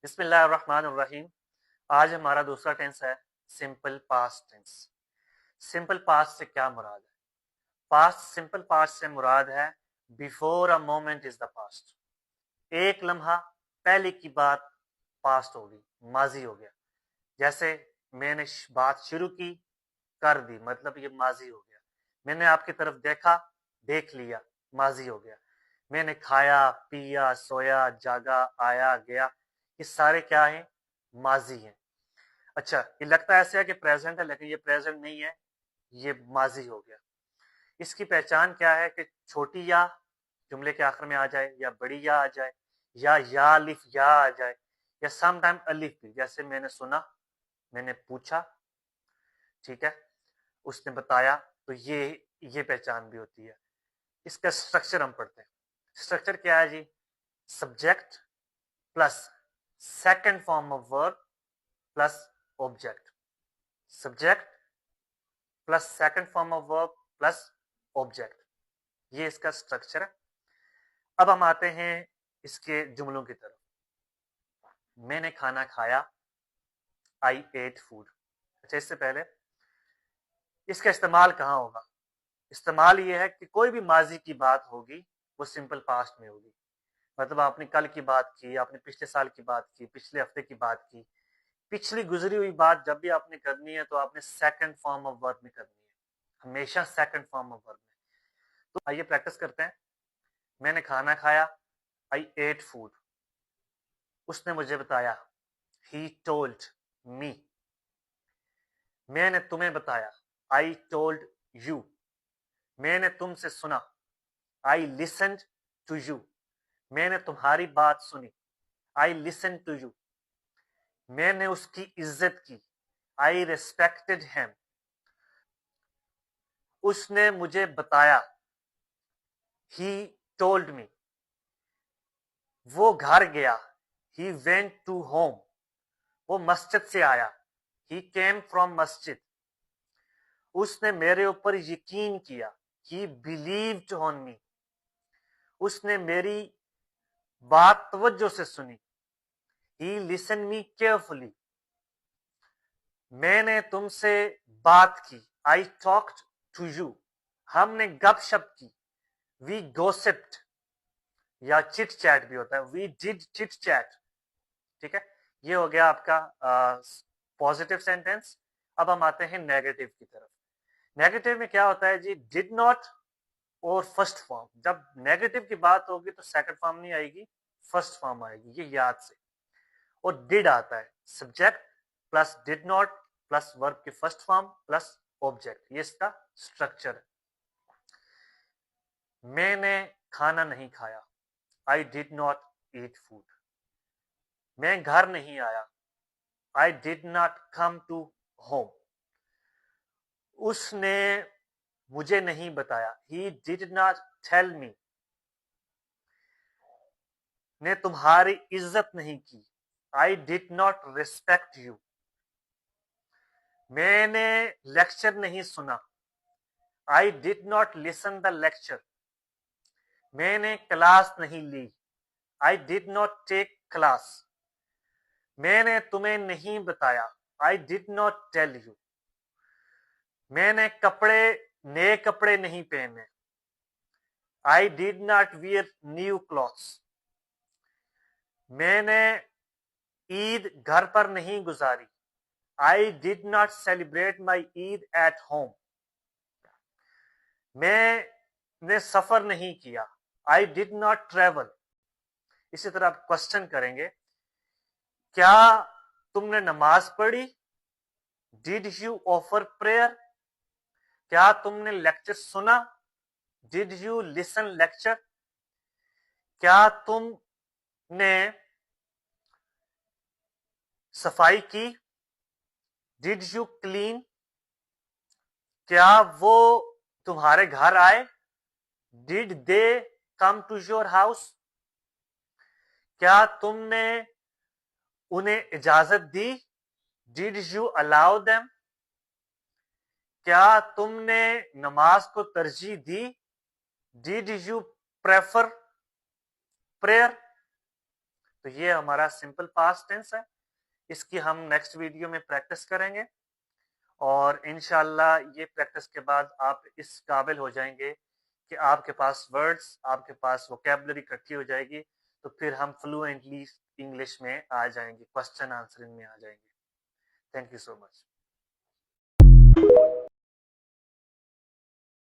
बिस्मिल्लाहिर्रहमानिर्रहीम। आज हमारा दूसरा टेंस है simple past tense. Simple past से क्या मुराद है? सिंपल पास्ट से मुराद है before a moment is the past. एक लम्हा पहले की बात पास्ट होगी, माजी हो गया। जैसे मैंने बात शुरू की, कर दी, मतलब ये माजी हो गया। मैंने आपकी तरफ देखा, देख लिया, माजी हो गया। मैंने खाया, पिया, सोया, जागा, आया, गया, ये सारे क्या हैं? माजी हैं। अच्छा, ये लगता ऐसे है कि प्रेजेंट है, लेकिन ये प्रेजेंट नहीं है, ये माजी हो गया। इसकी पहचान क्या है कि छोटी या जुमले के आखिर में आ जाए, या बड़ी या आ जाए, या अलिफ या आ जाए, या सम टाइम अलिफ भी। जैसे मैंने सुना, मैंने पूछा, ठीक है, उसने बताया, तो ये पहचान भी होती है। इसका स्ट्रक्चर हम पढ़ते हैं। स्ट्रक्चर क्या है जी? Subject plus second form of verb plus object. Subject plus second form of verb plus object, ये इसका स्ट्रक्चर है। अब हम आते हैं इसके जुमलों की तरफ। मैंने खाना खाया, आई एट फूड। अच्छा, इससे पहले इसका इस्तेमाल कहाँ होगा? इस्तेमाल ये है कि कोई भी माजी की बात होगी वो सिंपल पास्ट में होगी। मतलब आपने कल की बात की, आपने पिछले साल की बात की, पिछले हफ्ते की बात की, पिछली गुजरी हुई बात जब भी आपने करनी है तो आपने सेकंड फॉर्म ऑफ वर्ब में करनी है, हमेशा सेकंड फॉर्म ऑफ वर्ब में। तो आइए प्रैक्टिस करते हैं। मैंने खाना खाया, आई एट फूड। उसने मुझे बताया, ही टोल्ड मी। मैंने तुम्हें बताया, आई टोल्ड यू। मैंने तुमसे सुना, आई लिसन्ड टू यू। मैंने तुम्हारी बात सुनी, आई लिसन टू यू। मैंने उसकी इज्जत की, आई रेस्पेक्टेड हिम। उसने मुझे बताया, ही टोल्ड मी। वो घर गया, ही वेंट टू होम। वो मस्जिद से आया, ही केम फ्रॉम मस्जिद। उसने मेरे ऊपर यकीन किया, ही बिलीव्ड ऑन मी। उसने मेरी बात तवज्जो से सुनी, ही लिसन मी केयरफुली। मैंने तुमसे बात की, आई टॉक्ड टू यू। हमने गपशप की, वी गॉसिप्ड, या चिट चैट भी होता है, वी डिड चिट चैट। ठीक है, ये हो गया आपका पॉजिटिव सेंटेंस। अब हम आते हैं नेगेटिव की तरफ। नेगेटिव में क्या होता है जी? डिड नॉट और फर्स्ट फॉर्म। जब नेगेटिव की बात होगी तो सेकंड फॉर्म नहीं आएगी, फर्स्ट फॉर्म आएगी, ये याद से। और डिड आता है, subject plus did not plus verb की फर्स्ट फॉर्म प्लस ऑब्जेक्ट, ये इसका स्ट्रक्चर है। मैंने खाना नहीं खाया, I did not eat food. मैं घर नहीं आया, I did not come to home. उसने मुझे नहीं बताया, he did not tell me. ने तुम्हारी इज्जत नहीं की, I did not respect you. मैंने लेक्चर नहीं सुना, I did not listen the lecture. मैंने क्लास नहीं ली, I did not take class. मैंने तुम्हें नहीं बताया, I did not tell you. मैंने नए कपड़े नहीं पहने, I did not wear new clothes. मैंने ईद घर पर नहीं गुजारी, I did not celebrate my Eid at home. मैंने सफर नहीं किया, आई डिड नॉट ट्रेवल। इसी तरह आप क्वेश्चन करेंगे, क्या तुमने नमाज पढ़ी? Did you offer prayer? क्या तुमने लेक्चर सुना? Did you listen lecture? क्या तुमने सफाई की? Did you clean? क्या वो तुम्हारे घर आए? Did they come to your house? क्या तुमने उन्हें इजाजत दी? Did you allow them? क्या तुमने नमाज को तरजीह दी? Did you prefer prayer? तो ये हमारा सिंपल पास्ट टेंस है। इसकी हम नेक्स्ट वीडियो में प्रैक्टिस करेंगे और इंशाल्लाह ये प्रैक्टिस के बाद आप इस काबिल हो जाएंगे कि आपके पास वर्ड्स, आपके पास वोकेबलरी इकट्ठी हो जाएगी, तो फिर हम फ्लुएंटली इंग्लिश में आ जाएंगे, क्वेश्चन आंसरिंग में आ जाएंगे। Thank you so much.